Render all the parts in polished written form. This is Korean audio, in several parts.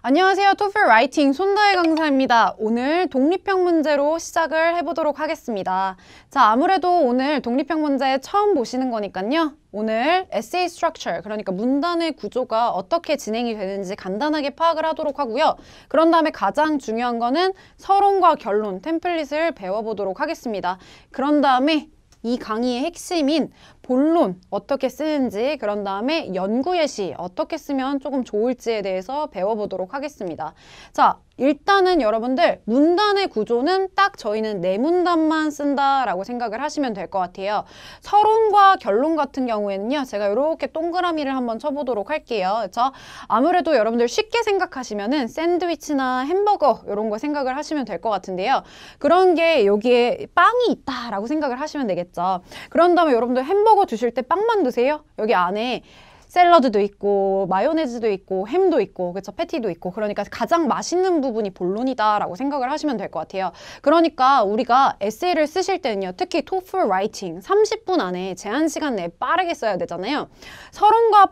안녕하세요. 토플 라이팅 손다혜 강사입니다. 오늘 독립형 문제로 시작을 해보도록 하겠습니다. 자, 아무래도 오늘 독립형 문제 처음 보시는 거니까요. 오늘 essay structure, 그러니까 문단의 구조가 어떻게 진행이 되는지 간단하게 파악을 하도록 하고요. 그런 다음에 가장 중요한 거는 서론과 결론, 템플릿을 배워보도록 하겠습니다. 그런 다음에 이 강의의 핵심인 본론 어떻게 쓰는지, 그런 다음에 연구 예시 어떻게 쓰면 조금 좋을지에 대해서 배워보도록 하겠습니다. 자, 일단은 여러분들 문단의 구조는 딱 저희는 네 문단만 쓴다라고 생각을 하시면 될 것 같아요. 서론과 결론 같은 경우에는요, 제가 이렇게 동그라미를 한번 쳐보도록 할게요. 그렇죠? 아무래도 여러분들 쉽게 생각하시면은 샌드위치나 햄버거 이런 거 생각을 하시면 될 것 같은데요. 그런 게 여기에 빵이 있다라고 생각을 하시면 되겠죠. 그런 다음에 여러분들 햄버거 드실 때 빵만 드세요? 여기 안에 샐러드도 있고 마요네즈도 있고 햄도 있고 그쵸, 패티도 있고, 그러니까 가장 맛있는 부분이 본론이다라고 생각을 하시면 될 것 같아요. 그러니까 우리가 에세이를 쓰실 때는요, 특히 토플 라이팅 30분 안에 제한 시간 내에 빠르게 써야 되잖아요. 서론과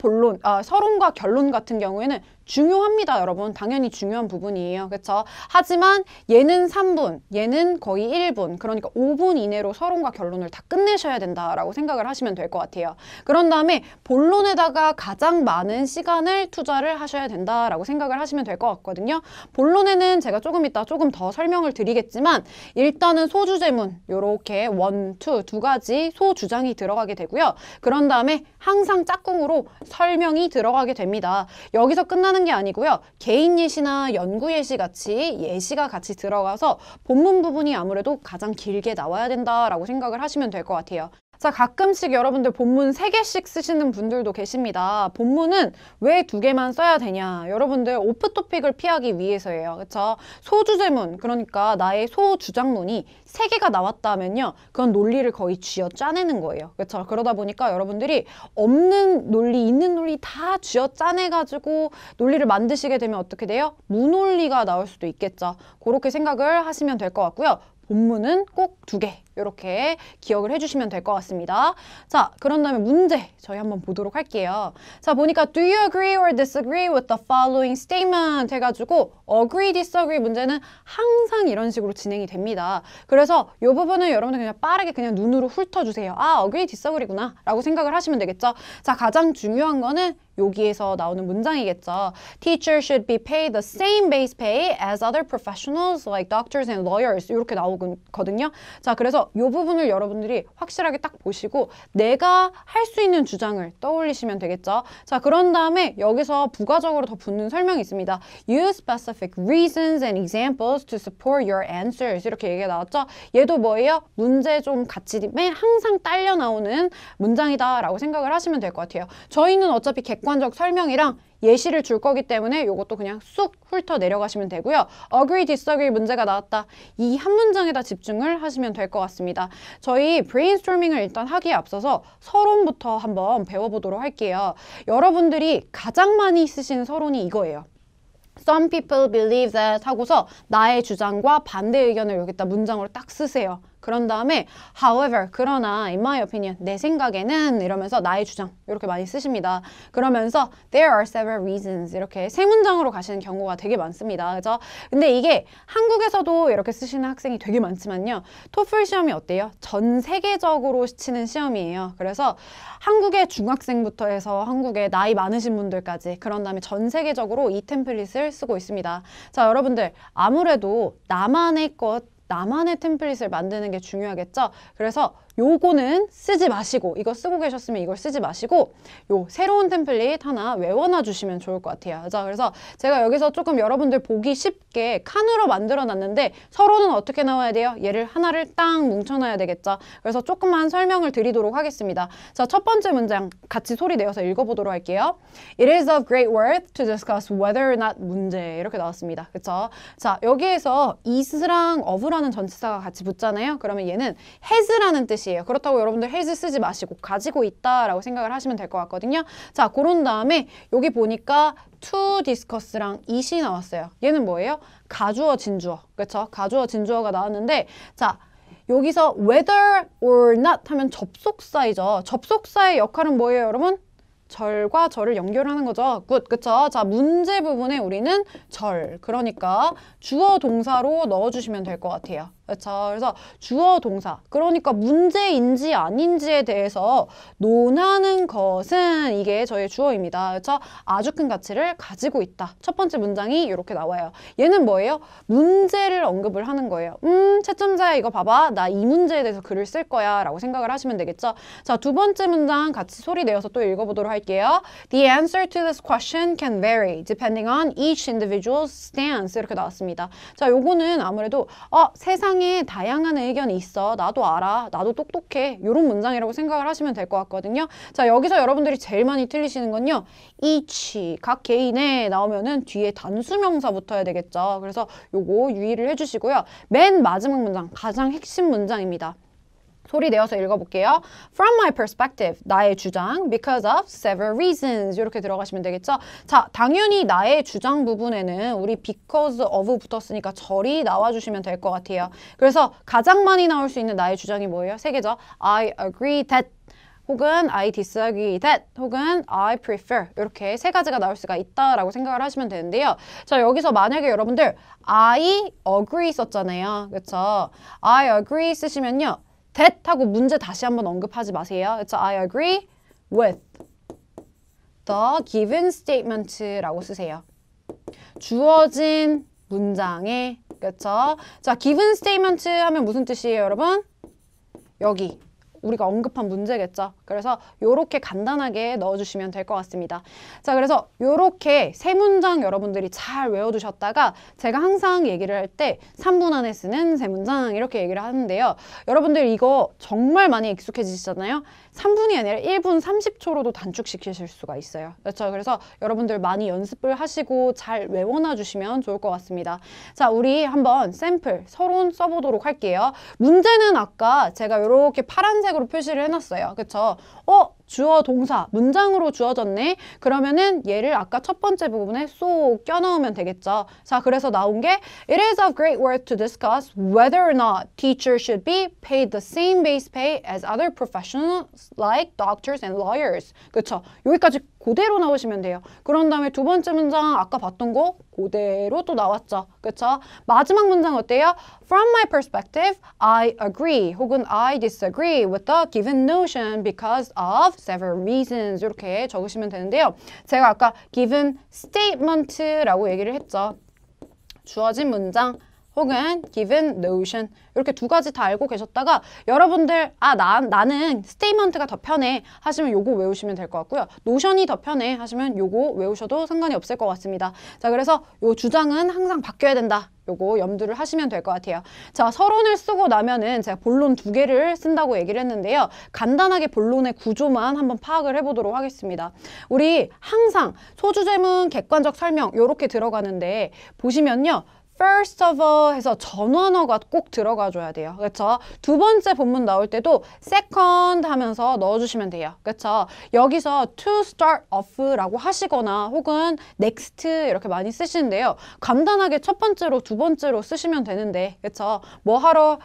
결론 같은 경우에는 중요합니다, 여러분. 당연히 중요한 부분이에요. 그렇죠? 하지만 얘는 3분, 얘는 거의 1분, 그러니까 5분 이내로 서론과 결론을 다 끝내셔야 된다라고 생각을 하시면 될 것 같아요. 그런 다음에 본론에다가 가장 많은 시간을 투자를 하셔야 된다라고 생각을 하시면 될 것 같거든요. 본론에는 제가 조금 이따 조금 더 설명을 드리겠지만, 일단은 소주제문 요렇게 1, 2, 두 가지 소주장이 들어가게 되고요. 그런 다음에 항상 짝꿍으로 설명이 들어가게 됩니다. 여기서 끝나는 게 아니고요. 개인 예시나 연구 예시 같이 예시가 같이 들어가서 본문 부분이 아무래도 가장 길게 나와야 된다라고 생각을 하시면 될 것 같아요. 자, 가끔씩 여러분들 본문 3개씩 쓰시는 분들도 계십니다. 본문은 왜 2개만 써야 되냐? 여러분들 오프토픽을 피하기 위해서예요. 그렇죠? 소주제문, 그러니까 나의 소주장문이 3개가 나왔다면요, 그건 논리를 거의 쥐어 짜내는 거예요. 그렇죠? 그러다 보니까 여러분들이 없는 논리, 있는 논리 다 쥐어 짜내가지고 논리를 만드시게 되면 어떻게 돼요? 무논리가 나올 수도 있겠죠. 그렇게 생각을 하시면 될 것 같고요. 본문은 꼭 2개 이렇게 기억을 해주시면 될 것 같습니다. 자, 그런 다음에 문제 저희 한번 보도록 할게요. 자, 보니까 Do you agree or disagree with the following statement 해가지고 agree, disagree 문제는 항상 이런 식으로 진행이 됩니다. 그래서 이 부분은 여러분들 그냥 빠르게 그냥 눈으로 훑어주세요. 아, agree, disagree구나 라고 생각을 하시면 되겠죠. 자, 가장 중요한 거는 여기에서 나오는 문장이겠죠. Teachers should be paid the same base pay as other professionals like doctors and lawyers 이렇게 나오거든요. 자, 그래서 이 부분을 여러분들이 확실하게 딱 보시고 내가 할 수 있는 주장을 떠올리시면 되겠죠. 자, 그런 다음에 여기서 부가적으로 더 붙는 설명이 있습니다. Use specific reasons and examples to support your answers 이렇게 얘기가 나왔죠. 얘도 뭐예요? 문제 좀 같이 항상 딸려 나오는 문장이다 라고 생각을 하시면 될 것 같아요. 저희는 어차피 객관적 설명이랑 예시를 줄 거기 때문에 이것도 그냥 쑥 훑어 내려가시면 되고요. Agree, disagree 문제가 나왔다. 이 한 문장에다 집중을 하시면 될 것 같습니다. 저희 브레인스토밍을 일단 하기에 앞서서 서론부터 한번 배워보도록 할게요. 여러분들이 가장 많이 쓰시는 서론이 이거예요. Some people believe that 하고서 나의 주장과 반대 의견을 여기다 문장으로 딱 쓰세요. 그런 다음에 however, 그러나 in my opinion, 내 생각에는 이러면서 나의 주장 이렇게 많이 쓰십니다. 그러면서 there are several reasons 이렇게 세 문장으로 가시는 경우가 되게 많습니다. 그죠? 근데 이게 한국에서도 이렇게 쓰시는 학생이 되게 많지만요. 토플 시험이 어때요? 전 세계적으로 치는 시험이에요. 그래서 한국의 중학생부터 해서 한국의 나이 많으신 분들까지, 그런 다음에 전 세계적으로 이 템플릿을 쓰고 있습니다. 자, 여러분들 아무래도 나만의 템플릿을 만드는 게 중요하겠죠? 그래서 요거는 쓰지 마시고, 이거 쓰고 계셨으면 이걸 쓰지 마시고 요 새로운 템플릿 하나 외워놔 주시면 좋을 것 같아요. 자, 그래서 제가 여기서 조금 여러분들 보기 쉽게 칸으로 만들어 놨는데 서론은 어떻게 나와야 돼요? 얘를 하나를 딱 뭉쳐놔야 되겠죠? 그래서 조금만 설명을 드리도록 하겠습니다. 자, 첫 번째 문장 같이 소리 내어서 읽어보도록 할게요. It is of great worth to discuss whether or not 문제 이렇게 나왔습니다. 그쵸? 자, 여기에서 is랑 of라는 전치사가 같이 붙잖아요. 그러면 얘는 has라는 뜻이 그렇다고 여러분들 has 쓰지 마시고 가지고 있다라고 생각을 하시면 될 것 같거든요. 자, 그런 다음에 여기 보니까 to discuss랑 it이 나왔어요. 얘는 뭐예요? 가주어, 진주어. 그렇죠? 가주어, 진주어가 나왔는데, 자, 여기서 whether or not 하면 접속사이죠. 접속사의 역할은 뭐예요, 여러분? 절과 절을 연결하는 거죠. 굿, 그쵸? 자, 문제 부분에 우리는 절, 그러니까 주어 동사로 넣어주시면 될 것 같아요. 그쵸? 그래서 주어 동사, 그러니까 문제인지 아닌지에 대해서 논하는 것은 이게 저의 주어입니다. 그쵸? 아주 큰 가치를 가지고 있다. 첫 번째 문장이 이렇게 나와요. 얘는 뭐예요? 문제를 언급을 하는 거예요. 채점자야 이거 봐봐. 나 이 문제에 대해서 글을 쓸 거야 라고 생각을 하시면 되겠죠? 자, 두 번째 문장 같이 소리 내어서 또 읽어보도록 할게요. The answer to this question can vary depending on each individual's stance. 이렇게 나왔습니다. 자, 요거는 아무래도 세상에 다양한 의견이 있어. 나도 알아. 나도 똑똑해. 이런 문장이라고 생각을 하시면 될 것 같거든요. 자, 여기서 여러분들이 제일 많이 틀리시는 건요. each, 각 개인에 나오면은 뒤에 단수명사 붙어야 되겠죠. 그래서 요거 유의를 해주시고요. 맨 마지막 문장, 가장 핵심 문장입니다. 소리 내어서 읽어볼게요. From my perspective, 나의 주장, because of several reasons 이렇게 들어가시면 되겠죠. 자, 당연히 나의 주장 부분에는 우리 because of 붙었으니까 절이 나와주시면 될 것 같아요. 그래서 가장 많이 나올 수 있는 나의 주장이 뭐예요? 세 개죠. I agree that 혹은 I disagree that 혹은 I prefer 이렇게 세 가지가 나올 수가 있다라고 생각을 하시면 되는데요. 자, 여기서 만약에 여러분들 I agree 썼잖아요. 그렇죠? I agree 쓰시면요. that 하고 문제 다시 한번 언급하지 마세요. 그래서 I agree with the given statement라고 쓰세요. 주어진 문장에, 그렇죠? 자, given statement 하면 무슨 뜻이에요, 여러분? 여기 우리가 언급한 문제겠죠. 그래서 요렇게 간단하게 넣어주시면 될 것 같습니다. 자, 그래서 요렇게 세 문장 여러분들이 잘 외워두셨다가 제가 항상 얘기를 할 때 3분 안에 쓰는 세 문장 이렇게 얘기를 하는데요. 여러분들 이거 정말 많이 익숙해지시잖아요. 3분이 아니라 1분 30초로도 단축시키실 수가 있어요. 그렇죠? 그래서 여러분들 많이 연습을 하시고 잘 외워놔 주시면 좋을 것 같습니다. 자, 우리 한번 샘플 서론 써보도록 할게요. 문제는 아까 제가 이렇게 파란색으로 표시를 해놨어요. 그렇죠? 주어 동사 문장으로 주어졌네. 그러면은 얘를 아까 첫 번째 부분에 쏙 껴넣으면 되겠죠. 자, 그래서 나온 게 It is of great worth to discuss whether or not teachers should be paid the same base pay as other professionals like doctors and lawyers. 그렇죠? 여기까지 그대로 나오시면 돼요. 그런 다음에 두 번째 문장 아까 봤던 거 그대로 또 나왔죠. 그렇죠? 마지막 문장 어때요? From my perspective, I agree 혹은 I disagree with the given notion because of several reasons 이렇게 적으시면 되는데요. 제가 아까 given statement라고 얘기를 했죠. 주어진 문장 혹은 given notion 이렇게 두 가지 다 알고 계셨다가 여러분들 나는 statement가 더 편해 하시면 요거 외우시면 될 것 같고요. notion이 더 편해 하시면 요거 외우셔도 상관이 없을 것 같습니다. 자, 그래서 요 주장은 항상 바뀌어야 된다. 요거 염두를 하시면 될 것 같아요. 자, 서론을 쓰고 나면은 제가 본론 2개를 쓴다고 얘기를 했는데요. 간단하게 본론의 구조만 한번 파악을 해보도록 하겠습니다. 우리 항상 소주제문 객관적 설명 요렇게 들어가는데 보시면요. First of all 해서 전원어가 꼭 들어가줘야 돼요. 그렇죠? 두 번째 본문 나올 때도 second 하면서 넣어주시면 돼요. 그렇죠? 여기서 to start off라고 하시거나 혹은 next 이렇게 많이 쓰시는데요. 간단하게 첫 번째로 두 번째로 쓰시면 되는데 그렇죠? 뭐 하러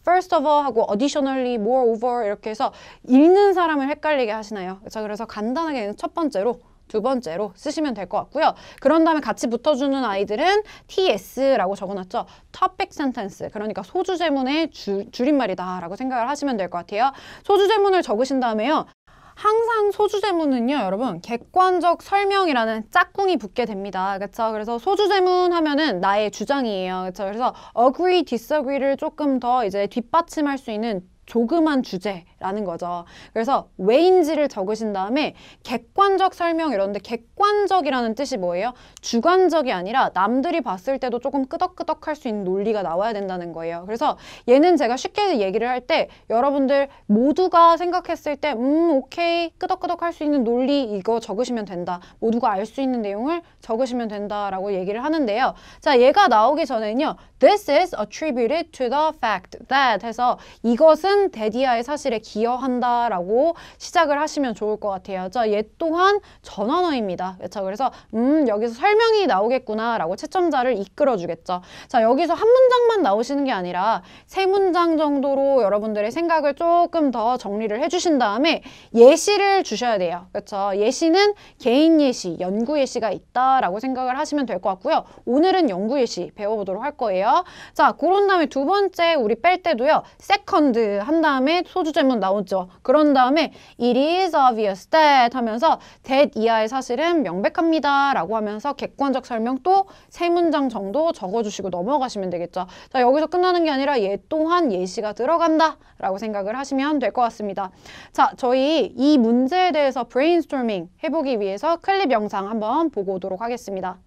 first of all 하고 additionally, moreover 이렇게 해서 읽는 사람을 헷갈리게 하시나요? 그렇죠? 그래서 간단하게 첫 번째로 두 번째로 쓰시면 될 것 같고요. 그런 다음에 같이 붙어주는 아이들은 TS라고 적어놨죠. Topic Sentence. 그러니까 소주제문의 줄임말이다 라고 생각을 하시면 될 것 같아요. 소주제문을 적으신 다음에요. 항상 소주제문은요, 여러분 객관적 설명이라는 짝꿍이 붙게 됩니다. 그렇죠? 그래서 소주제문 하면은 나의 주장이에요. 그렇죠? 그래서 agree, disagree를 조금 더 이제 뒷받침할 수 있는 조그만 주제라는 거죠. 그래서 왜인지를 적으신 다음에 객관적 설명 이러는데 객관적이라는 뜻이 뭐예요? 주관적이 아니라 남들이 봤을 때도 조금 끄덕끄덕할 수 있는 논리가 나와야 된다는 거예요. 그래서 얘는 제가 쉽게 얘기를 할 때 여러분들 모두가 생각했을 때 오케이 끄덕끄덕할 수 있는 논리 이거 적으시면 된다. 모두가 알 수 있는 내용을 적으시면 된다라고 얘기를 하는데요. 자, 얘가 나오기 전에는요. This is attributed to the fact that 해서 이것은 또한 대디아의 사실에 기여한다 라고 시작을 하시면 좋을 것 같아요. 자, 얘 또한 전환어입니다. 그렇죠? 그래서 여기서 설명이 나오겠구나 라고 채점자를 이끌어 주겠죠. 자, 여기서 한 문장만 나오시는 게 아니라 세 문장 정도로 여러분들의 생각을 조금 더 정리를 해주신 다음에 예시를 주셔야 돼요. 그렇죠? 예시는 개인 예시, 연구 예시가 있다라고 생각을 하시면 될 것 같고요. 오늘은 연구 예시 배워보도록 할 거예요. 자, 그런 다음에 두 번째 우리 뺄 때도요. second 한 다음에 소주제문 나오죠. 그런 다음에 it is obvious that 하면서 that 이하의 사실은 명백합니다 라고 하면서 객관적 설명 또 세 문장 정도 적어주시고 넘어가시면 되겠죠. 자, 여기서 끝나는 게 아니라 얘 또한 예시가 들어간다 라고 생각을 하시면 될 것 같습니다. 자, 저희 이 문제에 대해서 브레인스토밍 해보기 위해서 클립 영상 한번 보고 오도록 하겠습니다.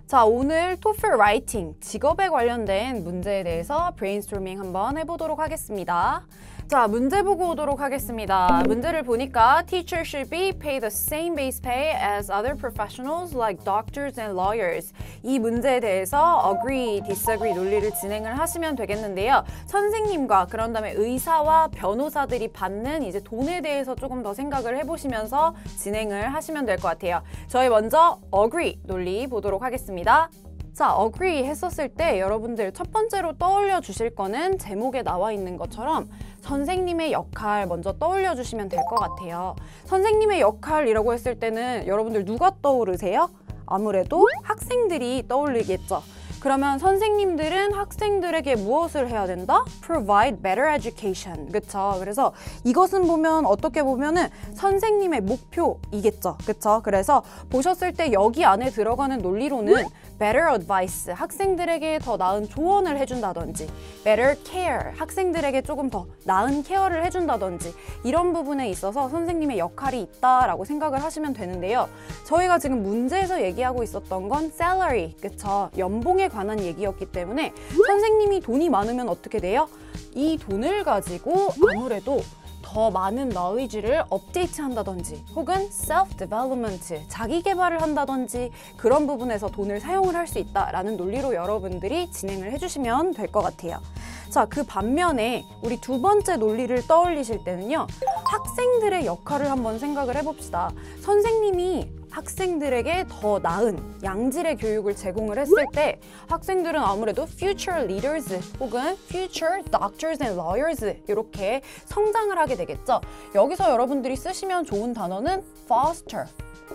자, 오늘 토플 라이팅, 직업에 관련된 문제에 대해서 브레인스토밍 한번 해보도록 하겠습니다. 자, 문제 보고 오도록 하겠습니다. 문제를 보니까 Teacher should be paid the same base pay as other professionals like doctors and lawyers. 이 문제에 대해서 agree, disagree 논리를 진행을 하시면 되겠는데요. 선생님과 그런 다음에 의사와 변호사들이 받는 이제 돈에 대해서 조금 더 생각을 해보시면서 진행을 하시면 될 것 같아요. 저희 먼저 agree 논리 보도록 하겠습니다. 자, agree 했었을 때 여러분들 첫 번째로 떠올려 주실 거는 제목에 나와 있는 것처럼 선생님의 역할 먼저 떠올려 주시면 될 것 같아요. 선생님의 역할이라고 했을 때는 여러분들 누가 떠오르세요? 아무래도 학생들이 떠올리겠죠. 그러면 선생님들은 학생들에게 무엇을 해야 된다? Provide better education. 그쵸? 그래서 이것은 보면 어떻게 보면은 선생님의 목표이겠죠. 그쵸? 그래서 보셨을 때 여기 안에 들어가는 논리로는 better advice, 학생들에게 더 나은 조언을 해준다든지 better care, 학생들에게 조금 더 나은 케어를 해준다든지 이런 부분에 있어서 선생님의 역할이 있다라고 생각을 하시면 되는데요. 저희가 지금 문제에서 얘기하고 있었던 건 salary, 그쵸? 연봉에 관한 얘기였기 때문에 선생님이 돈이 많으면 어떻게 돼요? 이 돈을 가지고 아무래도 더 많은 knowledge를 업데이트 한다든지 혹은 self-development, 자기 개발을 한다든지 그런 부분에서 돈을 사용을 할 수 있다라는 논리로 여러분들이 진행을 해주시면 될 것 같아요. 자, 그 반면에 우리 두 번째 논리를 떠올리실 때는요. 학생들의 역할을 한번 생각을 해봅시다. 선생님이 학생들에게 더 나은 양질의 교육을 제공을 했을 때 학생들은 아무래도 future leaders 혹은 future doctors and lawyers 이렇게 성장을 하게 되겠죠. 여기서 여러분들이 쓰시면 좋은 단어는 foster,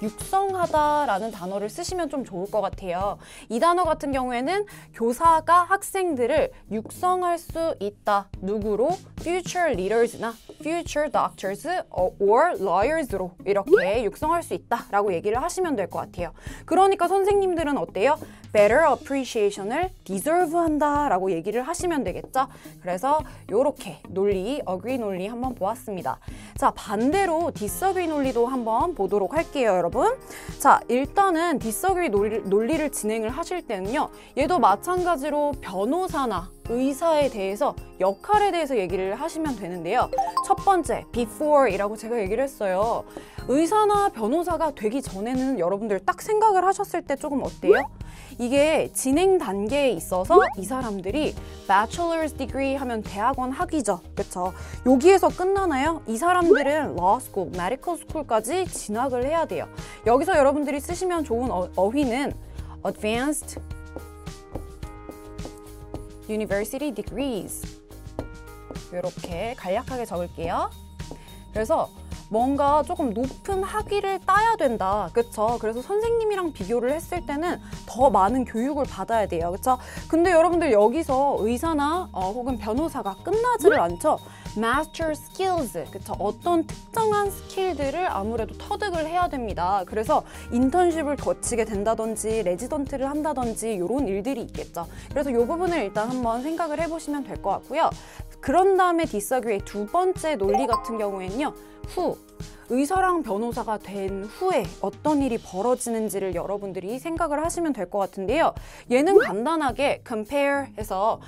육성하다라는 단어를 쓰시면 좀 좋을 것 같아요. 이 단어 같은 경우에는 교사가 학생들을 육성할 수 있다. 누구로? future leaders나 future doctors or lawyers로 이렇게 육성할 수 있다라고 얘기를 하시면 될 것 같아요. 그러니까 선생님들은 어때요? better appreciation을 deserve 한다라고 얘기를 하시면 되겠죠? 그래서 이렇게 논리, agree 논리 한번 보았습니다. 자, 반대로 disagree 논리도 한번 보도록 할게요, 여러분. 자, 일단은 disagree 논리를 진행을 하실 때는요. 얘도 마찬가지로 변호사나 의사에 대해서 역할에 대해서 얘기를 하시면 되는데요. 첫 번째, before이라고 제가 얘기를 했어요. 의사나 변호사가 되기 전에는 여러분들 딱 생각을 하셨을 때 조금 어때요? 이게 진행 단계에 있어서 이 사람들이 bachelor's degree 하면 대학원 학위죠. 그쵸? 여기에서 끝나나요? 이 사람들은 law school, medical school까지 진학을 해야 돼요. 여기서 여러분들이 쓰시면 좋은 어휘는 advanced university degrees 이렇게 간략하게 적을게요. 그래서 뭔가 조금 높은 학위를 따야 된다. 그쵸? 그래서 선생님이랑 비교를 했을 때는 더 많은 교육을 받아야 돼요. 그쵸? 근데 여러분들 여기서 의사나 혹은 변호사가 끝나지를 않죠? master skills, 그쵸? 어떤 특정한 스킬들을 아무래도 터득을 해야 됩니다. 그래서 인턴십을 거치게 된다든지 레지던트를 한다든지 이런 일들이 있겠죠. 그래서 이 부분을 일단 한번 생각을 해보시면 될 것 같고요. 그런 다음에 disagree의 두 번째 논리 같은 경우에는요. 후, 의사랑 변호사가 된 후에 어떤 일이 벌어지는지를 여러분들이 생각을 하시면 될 것 같은데요. 얘는 간단하게 compare 해서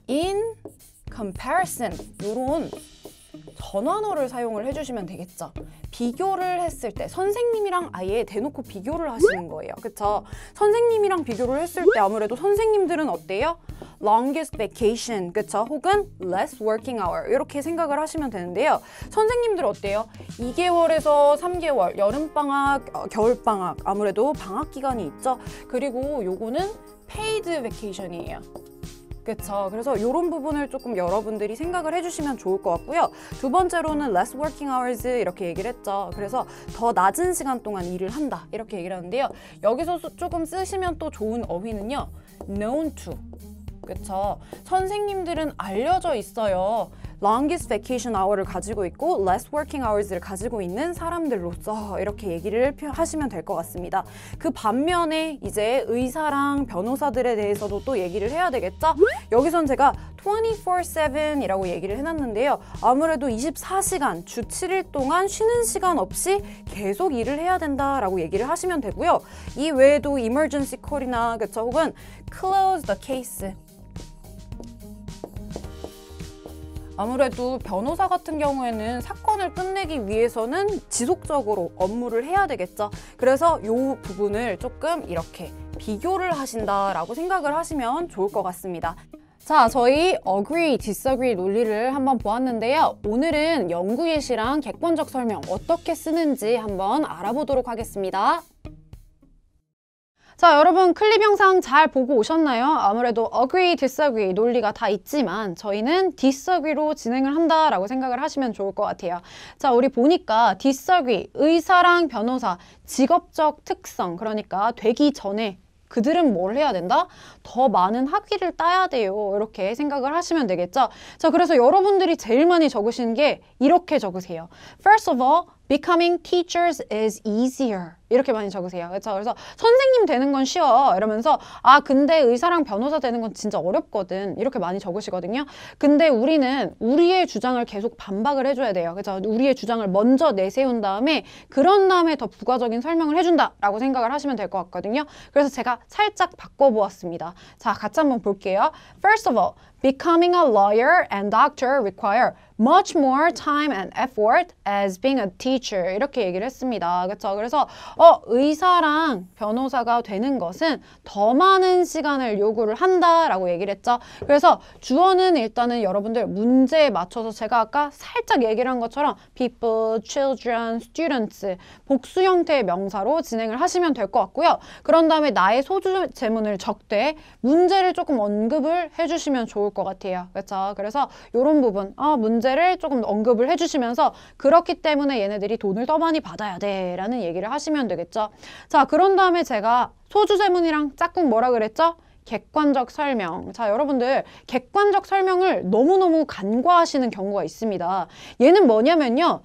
in comparison 이런 전환어를 사용을 해주시면 되겠죠. 비교를 했을 때 선생님이랑 아예 대놓고 비교를 하시는 거예요. 그쵸? 선생님이랑 비교를 했을 때 아무래도 선생님들은 어때요? longest vacation, 그쵸? 혹은 less working hour 이렇게 생각을 하시면 되는데요. 선생님들 어때요? 2개월에서 3개월, 여름방학, 겨울방학, 아무래도 방학 기간이 있죠. 그리고 요거는 paid vacation이에요. 그쵸. 그래서 이런 부분을 조금 여러분들이 생각을 해주시면 좋을 것 같고요. 두 번째로는 less working hours 이렇게 얘기를 했죠. 그래서 더 낮은 시간 동안 일을 한다 이렇게 얘기를 하는데요. 여기서 조금 쓰시면 또 좋은 어휘는요. known to. 그쵸. 선생님들은 알려져 있어요. longest vacation hour를 가지고 있고 less working hours를 가지고 있는 사람들로서 이렇게 얘기를 하시면 될 것 같습니다. 그 반면에 이제 의사랑 변호사들에 대해서도 또 얘기를 해야 되겠죠? 여기선 제가 24/7이라고 얘기를 해놨는데요. 아무래도 24시간, 주 7일 동안 쉬는 시간 없이 계속 일을 해야 된다라고 얘기를 하시면 되고요. 이 외에도 emergency call이나 그쵸? 혹은 close the case. 아무래도 변호사 같은 경우에는 사건을 끝내기 위해서는 지속적으로 업무를 해야 되겠죠. 그래서 이 부분을 조금 이렇게 비교를 하신다라고 생각을 하시면 좋을 것 같습니다. 자, 저희 agree, disagree 논리를 한번 보았는데요. 오늘은 연구 예시랑 객관적 설명 어떻게 쓰는지 한번 알아보도록 하겠습니다. 자, 여러분 클립 영상 잘 보고 오셨나요? 아무래도 agree, disagree 논리가 다 있지만 저희는 disagree로 진행을 한다라고 생각을 하시면 좋을 것 같아요. 자, 우리 보니까 disagree, 의사랑 변호사, 직업적 특성, 그러니까 되기 전에 그들은 뭘 해야 된다? 더 많은 학위를 따야 돼요. 이렇게 생각을 하시면 되겠죠? 자, 그래서 여러분들이 제일 많이 적으시는 게 이렇게 적으세요. First of all, becoming teachers is easier. 이렇게 많이 적으세요. 그렇죠? 그래서 선생님 되는 건 쉬워. 이러면서 아, 근데 의사랑 변호사 되는 건 진짜 어렵거든. 이렇게 많이 적으시거든요. 근데 우리는 우리의 주장을 계속 반박을 해줘야 돼요. 그렇죠? 우리의 주장을 먼저 내세운 다음에 그런 다음에 더 부가적인 설명을 해준다라고 생각을 하시면 될 것 같거든요. 그래서 제가 살짝 바꿔보았습니다. 자, 같이 한번 볼게요. First of all, becoming a lawyer and doctor require much more time and effort as being a teacher. 이렇게 얘기를 했습니다. 그렇죠? 그래서 의사랑 변호사가 되는 것은 더 많은 시간을 요구를 한다라고 얘기를 했죠. 그래서 주어는 일단은 여러분들 문제에 맞춰서 제가 아까 살짝 얘기를 한 것처럼 people, children, students 복수 형태의 명사로 진행을 하시면 될 것 같고요. 그런 다음에 나의 소주 제문을 적되 문제를 조금 언급을 해주시면 좋을 것 같아요. 그렇죠? 그래서 이런 부분 문제를 조금 언급을 해주시면서 그렇기 때문에 얘네들이 돈을 더 많이 받아야 돼 라는 얘기를 하시면 되겠죠. 자, 그런 다음에 제가 소주 제문이랑 짝꿍 뭐라 그랬죠? 객관적 설명. 자, 여러분들 객관적 설명을 너무너무 간과하시는 경우가 있습니다. 얘는 뭐냐면요.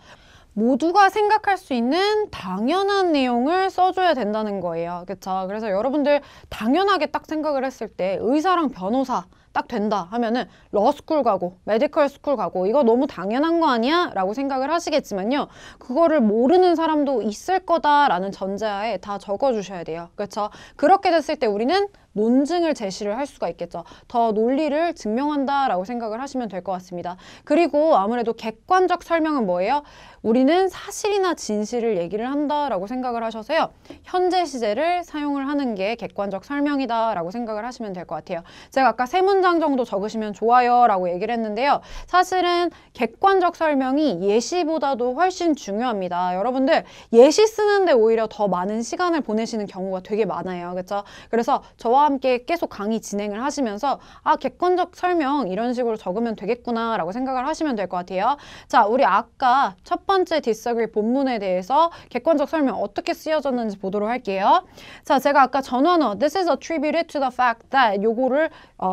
모두가 생각할 수 있는 당연한 내용을 써줘야 된다는 거예요. 그렇죠? 그래서 여러분들 당연하게 딱 생각을 했을 때 의사랑 변호사 딱 된다 하면은 러스쿨 가고 메디컬 스쿨 가고 이거 너무 당연한 거 아니야? 라고 생각을 하시겠지만요. 그거를 모르는 사람도 있을 거다라는 전제하에 다 적어주셔야 돼요. 그렇죠? 그렇게 됐을 때 우리는 논증을 제시를 할 수가 있겠죠. 더 논리를 증명한다라고 생각을 하시면 될 것 같습니다. 그리고 아무래도 객관적 설명은 뭐예요? 우리는 사실이나 진실을 얘기를 한다라고 생각을 하셔서요. 현재 시제를 사용을 하는 게 객관적 설명이다라고 생각을 하시면 될 것 같아요. 제가 아까 3문장 정도 적으시면 좋아요 라고 얘기를 했는데요. 사실은 객관적 설명이 예시보다도 훨씬 중요합니다. 여러분들 예시 쓰는데 오히려 더 많은 시간을 보내시는 경우가 되게 많아요. 그렇죠? 그래서 저와 함께 계속 강의 진행을 하시면서 객관적 설명 이런 식으로 적으면 되겠구나 라고 생각을 하시면 될 것 같아요. 자, 우리 아까 첫 번째 disagree 본문에 대해서 객관적 설명 어떻게 쓰여졌는지 보도록 할게요. 자, 제가 아까 전원어 this is attributed to the fact that 요거를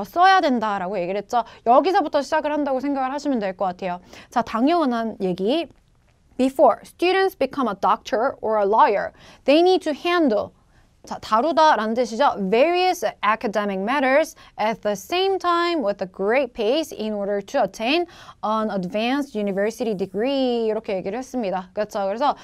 써야 된다라고 얘기를 했죠. 여기서부터 시작을 한다고 생각을 하시면 될 것 같아요. 자, 당연한 얘기. Before students become a doctor or a lawyer, they need to handle 자, 다루다 라는 뜻이죠. Various academic matters at the same time with a great pace in order to attain an advanced university degree 이렇게 얘기를 했습니다. 그렇죠? 그래서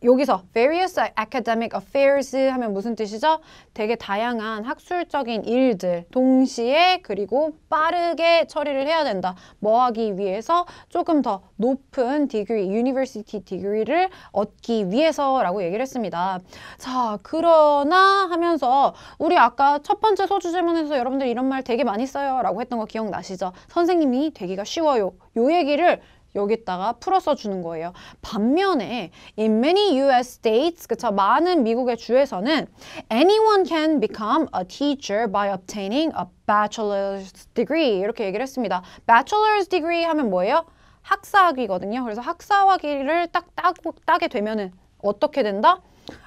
여기서 various academic affairs 하면 무슨 뜻이죠? 되게 다양한 학술적인 일들 동시에 그리고 빠르게 처리를 해야 된다. 뭐 하기 위해서? 조금 더 높은 디그리, university 디그리를 얻기 위해서라고 얘기를 했습니다. 자, 그러나 하면서 우리 아까 첫 번째 소주 질문에서 여러분들 이런 말 되게 많이 써요 라고 했던 거 기억나시죠? 선생님이 되기가 쉬워요. 요 얘기를 여기다가 풀어서 주는 거예요. 반면에 in many US states, 그쵸? 많은 미국의 주에서는 anyone can become a teacher by obtaining a bachelor's degree 이렇게 얘기를 했습니다. bachelor's degree 하면 뭐예요? 학사학위거든요. 그래서 학사학위를 딱 따게 되면은 어떻게 된다?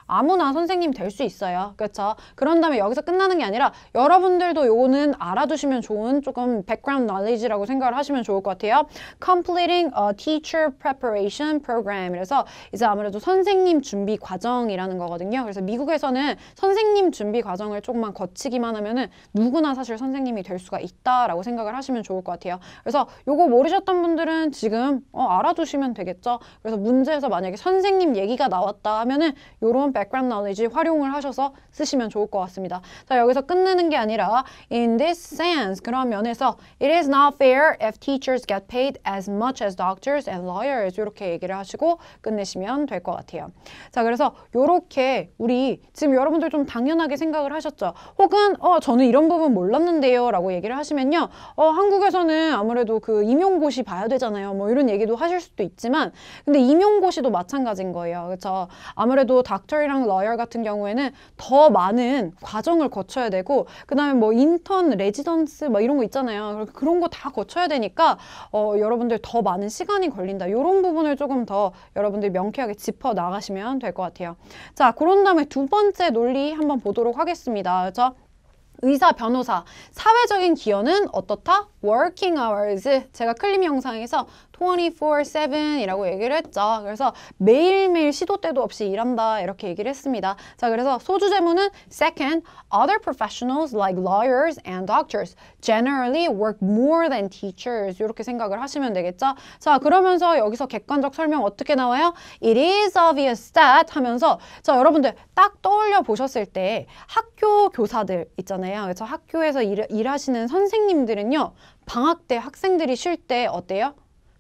아무나 선생님 될 수 있어요. 그렇죠? 그런 다음에 여기서 끝나는 게 아니라 여러분들도 요거는 알아두시면 좋은 조금 background knowledge라고 생각을 하시면 좋을 것 같아요. Completing a teacher preparation program. 그래서 이제 아무래도 선생님 준비 과정이라는 거거든요. 그래서 미국에서는 선생님 준비 과정을 조금만 거치기만 하면은 누구나 사실 선생님이 될 수가 있다라고 생각을 하시면 좋을 것 같아요. 그래서 요거 모르셨던 분들은 지금 알아두시면 되겠죠. 그래서 문제에서 만약에 선생님 얘기가 나왔다 하면은 요런 background knowledge 활용을 하셔서 쓰시면 좋을 것 같습니다. 자, 여기서 끝내는 게 아니라 in this sense, 그런 면에서 it is not fair if teachers get paid as much as doctors and lawyers 이렇게 얘기를 하시고 끝내시면 될 것 같아요. 자, 그래서 요렇게 우리 지금 여러분들 좀 당연하게 생각을 하셨죠? 혹은 저는 이런 부분 몰랐는데요 라고 얘기를 하시면요. 한국에서는 아무래도 그 임용고시 봐야 되잖아요. 뭐 이런 얘기도 하실 수도 있지만 근데 임용고시도 마찬가지인 거예요. 그렇죠? 아무래도 닥터랑 lawyer 같은 경우에는 더 많은 과정을 거쳐야 되고 그 다음에 뭐 인턴, 레지던스 뭐 이런 거 있잖아요. 그런 거 다 거쳐야 되니까 여러분들 더 많은 시간이 걸린다. 이런 부분을 조금 더 여러분들 명쾌하게 짚어 나가시면 될 것 같아요. 자, 그런 다음에 두 번째 논리 한번 보도록 하겠습니다. 그렇죠? 의사, 변호사, 사회적인 기여는 어떻다? working hours. 제가 클립 영상에서 24/7이라고 얘기를 했죠. 그래서 매일매일 시도 때도 없이 일한다 이렇게 얘기를 했습니다. 자, 그래서 소주 제문은 second, other professionals like lawyers and doctors generally work more than teachers 이렇게 생각을 하시면 되겠죠. 자, 그러면서 여기서 객관적 설명 어떻게 나와요? It is obvious that 하면서 자, 여러분들 딱 떠올려 보셨을 때 학교 교사들 있잖아요. 그래서 학교에서 일하시는 선생님들은요. 방학 때 학생들이 쉴 때 어때요?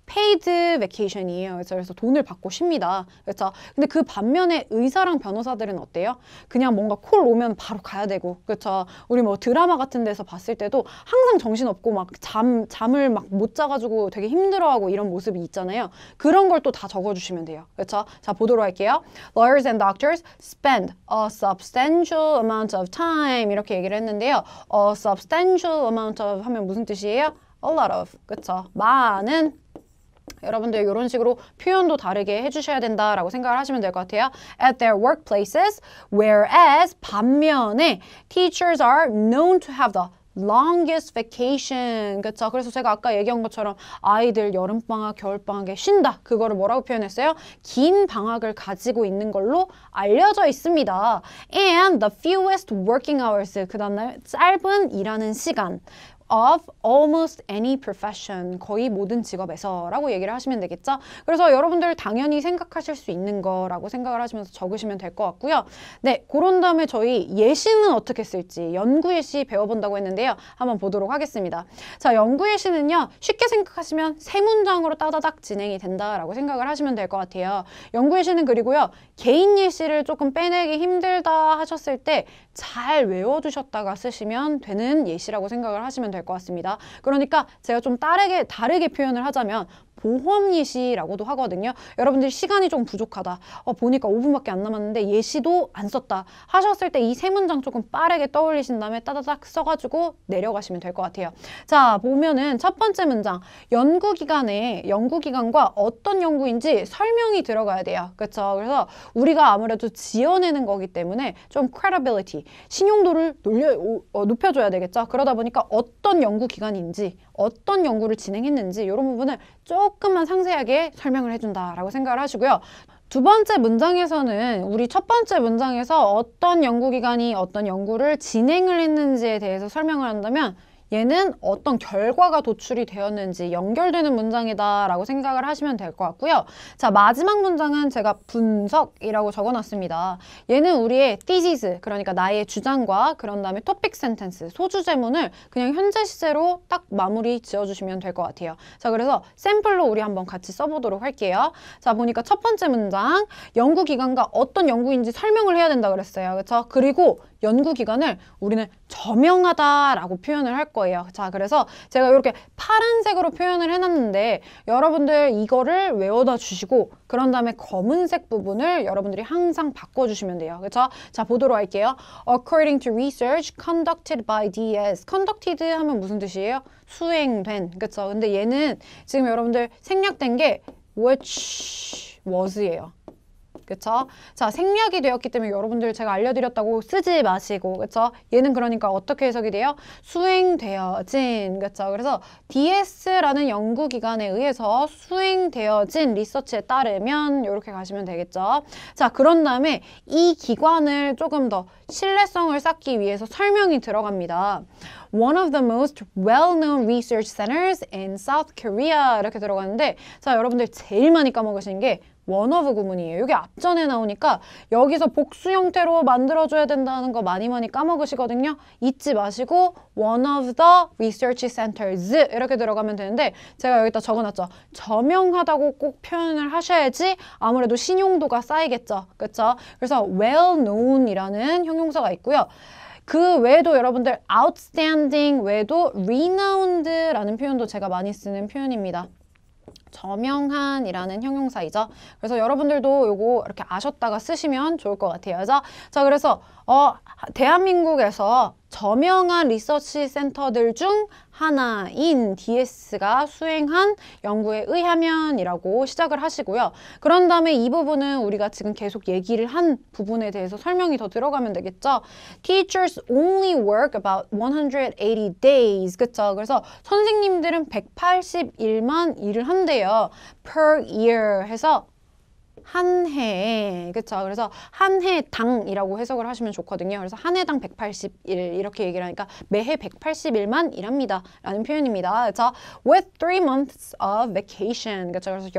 페이드 베케이션이에요. 그래서 돈을 받고 쉽니다. 그렇죠? 근데 그 반면에 의사랑 변호사들은 어때요? 그냥 뭔가 콜 오면 바로 가야 되고, 그렇죠? 우리 뭐 드라마 같은 데서 봤을 때도 항상 정신없고 막 잠을 막 못 자가지고 되게 힘들어하고 이런 모습이 있잖아요. 그런 걸 또 다 적어주시면 돼요. 그렇죠? 자, 보도록 할게요. Lawyers and doctors spend a substantial amount of time 이렇게 얘기를 했는데요. A substantial amount of 하면 무슨 뜻이에요? A lot of. 그렇죠? 많은 여러분들 이런 식으로 표현도 다르게 해주셔야 된다라고 생각을 하시면 될 것 같아요. At their workplaces, whereas 반면에 teachers are known to have the longest vacation. 그쵸? 그래서 제가 아까 얘기한 것처럼 아이들 여름방학, 겨울방학에 쉰다. 그거를 뭐라고 표현했어요? 긴 방학을 가지고 있는 걸로 알려져 있습니다. And the fewest working hours. 그 다음날 짧은 일하는 시간. of almost any profession, 거의 모든 직업에서 라고 얘기를 하시면 되겠죠? 그래서 여러분들 당연히 생각하실 수 있는 거라고 생각을 하시면서 적으시면 될 것 같고요. 네, 그런 다음에 저희 예시는 어떻게 쓸지 연구 예시 배워본다고 했는데요. 한번 보도록 하겠습니다. 자, 연구 예시는요. 쉽게 생각하시면 세 문장으로 따다닥 진행이 된다라고 생각을 하시면 될 것 같아요. 연구 예시는 그리고요. 개인 예시를 조금 빼내기 힘들다 하셨을 때 잘 외워두셨다가 쓰시면 되는 예시라고 생각을 하시면 될 것 같습니다. 그러니까 제가 좀 다르게 표현을 하자면 보험 예시라고도 하거든요. 여러분들이 시간이 좀 부족하다. 보니까 5분밖에 안 남았는데 예시도 안 썼다. 하셨을 때 이 세 문장 조금 빠르게 떠올리신 다음에 따다닥 써가지고 내려가시면 될 것 같아요. 자, 보면은 첫 번째 문장. 연구기관과 어떤 연구인지 설명이 들어가야 돼요. 그렇죠? 그래서 우리가 아무래도 지어내는 거기 때문에 좀 credibility, 신용도를 높여줘야 되겠죠? 그러다 보니까 어떤 연구기관인지, 어떤 연구를 진행했는지 이런 부분을 조금만 상세하게 설명을 해준다라고 생각을 하시고요. 두 번째 문장에서는 우리 첫 번째 문장에서 어떤 연구기관이 어떤 연구를 진행을 했는지에 대해서 설명을 한다면 얘는 어떤 결과가 도출이 되었는지 연결되는 문장이다 라고 생각을 하시면 될 것 같고요. 자, 마지막 문장은 제가 분석이라고 적어놨습니다. 얘는 우리의 thesis, 그러니까 나의 주장과 그런 다음에 topic sentence, 소주제문을 그냥 현재 시제로 딱 마무리 지어주시면 될 것 같아요. 자, 그래서 샘플로 우리 한번 같이 써보도록 할게요. 자, 보니까 첫 번째 문장, 연구기관과 어떤 연구인지 설명을 해야 된다 그랬어요. 그렇죠? 그리고 연구기관을 우리는 저명하다라고 표현을 할 거예요. 자, 그래서 제가 이렇게 파란색으로 표현을 해놨는데 여러분들 이거를 외워다 주시고 그런 다음에 검은색 부분을 여러분들이 항상 바꿔주시면 돼요. 그렇죠? 자, 보도록 할게요. According to research conducted by DS. conducted 하면 무슨 뜻이에요? 수행된. 그렇죠? 근데 얘는 지금 여러분들 생략된 게 which was예요. 그쵸? 자, 생략이 되었기 때문에 여러분들 제가 알려드렸다고 쓰지 마시고, 그쵸? 얘는 그러니까 어떻게 해석이 돼요? 수행되어진, 그쵸? 그래서 DS라는 연구기관에 의해서 수행되어진 리서치에 따르면 이렇게 가시면 되겠죠? 자, 그런 다음에 이 기관을 조금 더 신뢰성을 쌓기 위해서 설명이 들어갑니다. One of the most well-known research centers in South Korea 이렇게 들어가는데 자, 여러분들 제일 많이 까먹으시는 게 one of 구문이에요. 이게 앞전에 나오니까 여기서 복수 형태로 만들어줘야 된다는 거 많이 까먹으시거든요. 잊지 마시고 one of the research centers 이렇게 들어가면 되는데 제가 여기다 적어놨죠. 저명하다고 꼭 표현을 하셔야지 아무래도 신용도가 쌓이겠죠. 그렇죠? 그래서 well-known이라는 형용사가 있고요. 그 외에도 여러분들 outstanding 외에도 renowned라는 표현도 제가 많이 쓰는 표현입니다. 저명한이라는 형용사이죠. 그래서 여러분들도 요거 이렇게 아셨다가 쓰시면 좋을 것 같아요. 자, 그래서 대한민국에서 저명한 리서치 센터들 중 하나인 DS가 수행한 연구에 의하면이라고 시작을 하시고요. 그런 다음에 이 부분은 우리가 지금 계속 얘기를 한 부분에 대해서 설명이 더 들어가면 되겠죠. Teachers only work about 180 days. 그쵸? 그래서 선생님들은 180일만 일을 한대요. Per year 해서 한 해에, 그쵸? 그래서 한 해당이라고 해석을 하시면 좋거든요. 그래서 한 해당 180일 이렇게 얘기를 하니까 매해 180일만 일합니다 라는 표현입니다. 그쵸? With 3 months of vacation. 그쵸? 그래서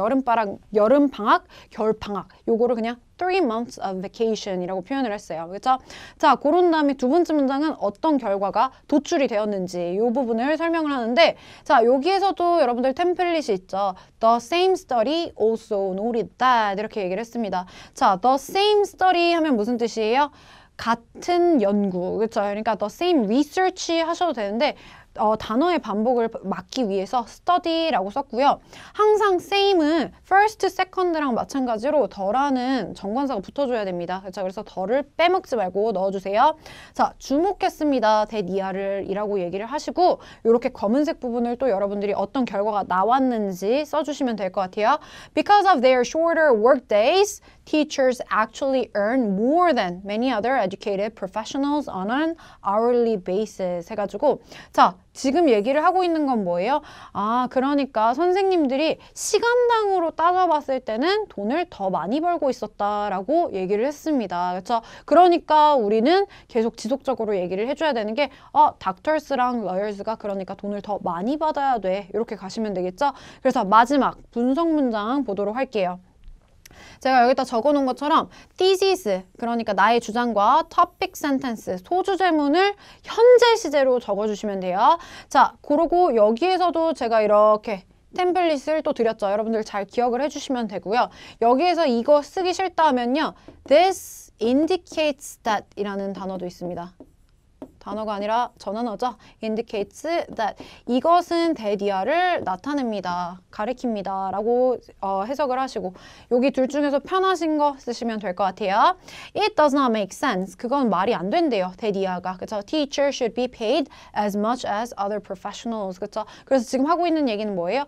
여름방학, 겨울방학 요거를 그냥 3 months of vacation 이라고 표현을 했어요. 그렇죠? 자, 그런 다음에 두 번째 문장은 어떤 결과가 도출이 되었는지 이 부분을 설명을 하는데 자, 여기에서도 여러분들 템플릿이 있죠. The same study also noted that 이렇게 얘기를 했습니다. 자, the same study 하면 무슨 뜻이에요? 같은 연구. 그렇죠? 그러니까 the same research 하셔도 되는데 단어의 반복을 막기 위해서 study라고 썼고요. 항상 same은 first, second랑 마찬가지로 더라는 정관사가 붙어줘야 됩니다. 그렇죠? 그래서 더를 빼먹지 말고 넣어주세요. 자, 주목했습니다. 대니아를 이라고 얘기를 하시고 이렇게 검은색 부분을 또 여러분들이 어떤 결과가 나왔는지 써주시면 될 것 같아요. Because of their shorter work days, teachers actually earn more than many other educated professionals on an hourly basis 해가지고 자, 지금 얘기를 하고 있는 건 뭐예요? 아, 그러니까 선생님들이 시간당으로 따져봤을 때는 돈을 더 많이 벌고 있었다라고 얘기를 했습니다. 그렇죠? 그러니까 우리는 계속 지속적으로 얘기를 해줘야 되는 게 doctors랑 lawyers가 그러니까 돈을 더 많이 받아야 돼. 이렇게 가시면 되겠죠? 그래서 마지막 분석 문장 보도록 할게요. 제가 여기다 적어놓은 것처럼 thesis, 그러니까 나의 주장과 topic sentence, 소주제문을 현재 시제로 적어주시면 돼요. 자, 그리고 여기에서도 제가 이렇게 템플릿을 또 드렸죠. 여러분들 잘 기억을 해주시면 되고요. 여기에서 이거 쓰기 싫다 하면요. This indicates that 이라는 단어도 있습니다. 단어가 아니라 전환어죠. indicates that 이것은 대디아를 나타냅니다. 가리킵니다. 라고 해석을 하시고 여기 둘 중에서 편하신 거 쓰시면 될 것 같아요. It does not make sense. 그건 말이 안 된대요. 대디아가. 그쵸? Teacher should be paid as much as other professionals. 그쵸? 그래서 지금 하고 있는 얘기는 뭐예요?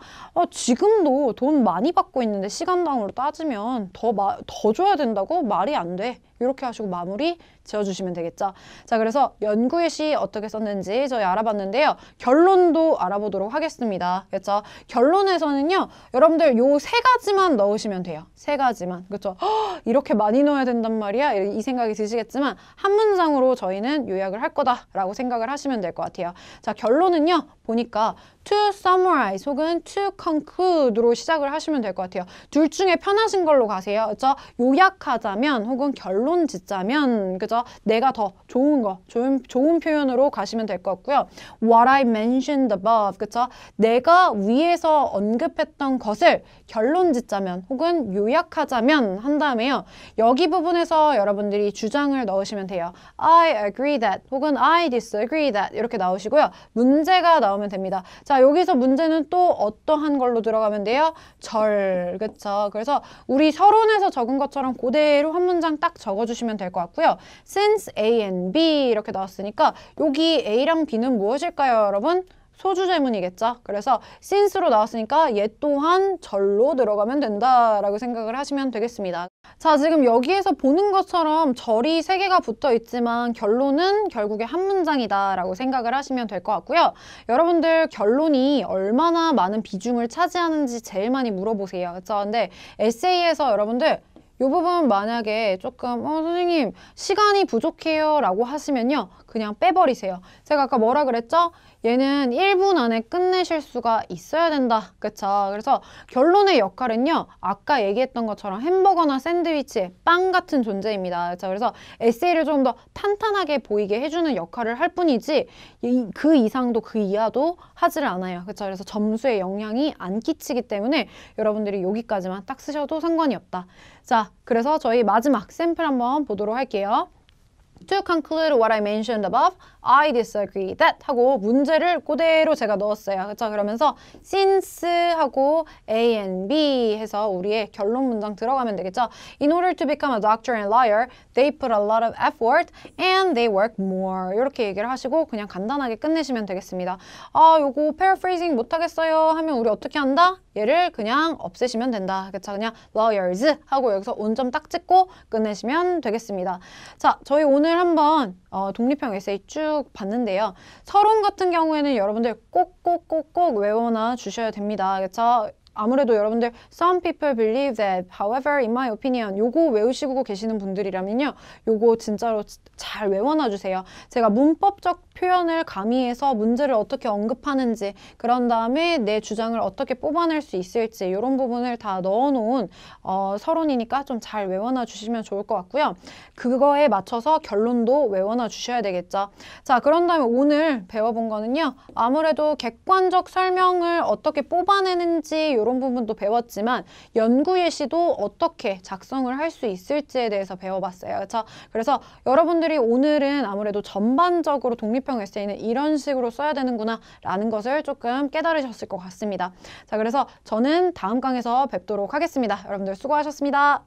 지금도 돈 많이 받고 있는데 시간당으로 따지면 더 줘야 된다고? 말이 안 돼. 이렇게 하시고 마무리 지어주시면 되겠죠. 자, 그래서 연구예시 어떻게 썼는지 저희 알아봤는데요. 결론도 알아보도록 하겠습니다. 그렇죠? 결론에서는요, 여러분들 요 세 가지만 넣으시면 돼요. 세 가지만. 그렇죠? 이렇게 많이 넣어야 된단 말이야? 이 생각이 드시겠지만 한 문장으로 저희는 요약을 할 거다라고 생각을 하시면 될 것 같아요. 자, 결론은요, 보니까 to summarize 혹은 to conclude로 시작을 하시면 될 것 같아요. 둘 중에 편하신 걸로 가세요. 그죠? 요약하자면 혹은 결론 짓자면, 그죠? 내가 더 좋은 거, 좋은 표현으로 가시면 될 것 같고요. What I mentioned above, 그죠? 내가 위에서 언급했던 것을 결론 짓자면 혹은 요약하자면 한 다음에요. 여기 부분에서 여러분들이 주장을 넣으시면 돼요. I agree that 혹은 I disagree that 이렇게 나오시고요. 문제가 나오면 됩니다. 자, 여기서 문제는 또 어떠한 걸로 들어가면 돼요? 절, 그쵸? 그래서 우리 서론에서 적은 것처럼 그대로 한 문장 딱 적어주시면 될 것 같고요. Since A and B 이렇게 나왔으니까 여기 A랑 B는 무엇일까요, 여러분? 소주제문이겠죠? 그래서 since로 나왔으니까 얘 또한 절로 들어가면 된다라고 생각을 하시면 되겠습니다. 자, 지금 여기에서 보는 것처럼 절이 세 개가 붙어 있지만 결론은 결국에 한 문장이다라고 생각을 하시면 될 것 같고요. 여러분들 결론이 얼마나 많은 비중을 차지하는지 제일 많이 물어보세요. 그렇죠? 근데 에세이에서 여러분들 이 부분 만약에 조금 선생님 시간이 부족해요 라고 하시면요, 그냥 빼버리세요. 제가 아까 뭐라 그랬죠? 얘는 1분 안에 끝내실 수가 있어야 된다. 그쵸? 그래서 결론의 역할은요, 아까 얘기했던 것처럼 햄버거나 샌드위치, 빵 같은 존재입니다. 그쵸? 그래서 에세이를 조금 더 탄탄하게 보이게 해주는 역할을 할 뿐이지 그 이상도 그 이하도 하지를 않아요. 그쵸? 그래서 점수에 영향이 안 끼치기 때문에 여러분들이 여기까지만 딱 쓰셔도 상관이 없다. 자, 그래서 저희 마지막 샘플 한번 보도록 할게요. To conclude what I mentioned above, I disagree that 하고 문제를 그대로 제가 넣었어요. 그렇죠? 그러면서 since 하고 A and B 해서 우리의 결론 문장 들어가면 되겠죠? In order to become a doctor and lawyer, they put a lot of effort and they work more. 이렇게 얘기를 하시고 그냥 간단하게 끝내시면 되겠습니다. 아, 요거 paraphrasing 못하겠어요 하면 우리 어떻게 한다? 얘를 그냥 없애시면 된다. 그쵸? 그냥 lawyers 하고 여기서 온점 딱 찍고 끝내시면 되겠습니다. 자, 저희 오늘 한번 독립형 에세이 쭉 봤는데요. 서론 같은 경우에는 여러분들 꼭 외워놔 주셔야 됩니다. 그쵸? 아무래도 여러분들 some people believe that, however, in my opinion 요거 외우시고 계시는 분들이라면요, 요거 진짜로 잘 외워놔 주세요. 제가 문법적 표현을 가미해서 문제를 어떻게 언급하는지, 그런 다음에 내 주장을 어떻게 뽑아낼 수 있을지 이런 부분을 다 넣어놓은 서론이니까 좀 잘 외워놔 주시면 좋을 것 같고요. 그거에 맞춰서 결론도 외워놔 주셔야 되겠죠. 자, 그런 다음에 오늘 배워본 거는요, 아무래도 객관적 설명을 어떻게 뽑아내는지 이런 부분도 배웠지만 연구 예시도 어떻게 작성을 할 수 있을지에 대해서 배워봤어요. 그렇죠? 그래서 여러분들이 오늘은 아무래도 전반적으로 독립형 에세이는 이런 식으로 써야 되는구나 라는 것을 조금 깨달으셨을 것 같습니다. 자, 그래서 저는 다음 강에서 뵙도록 하겠습니다. 여러분들 수고하셨습니다.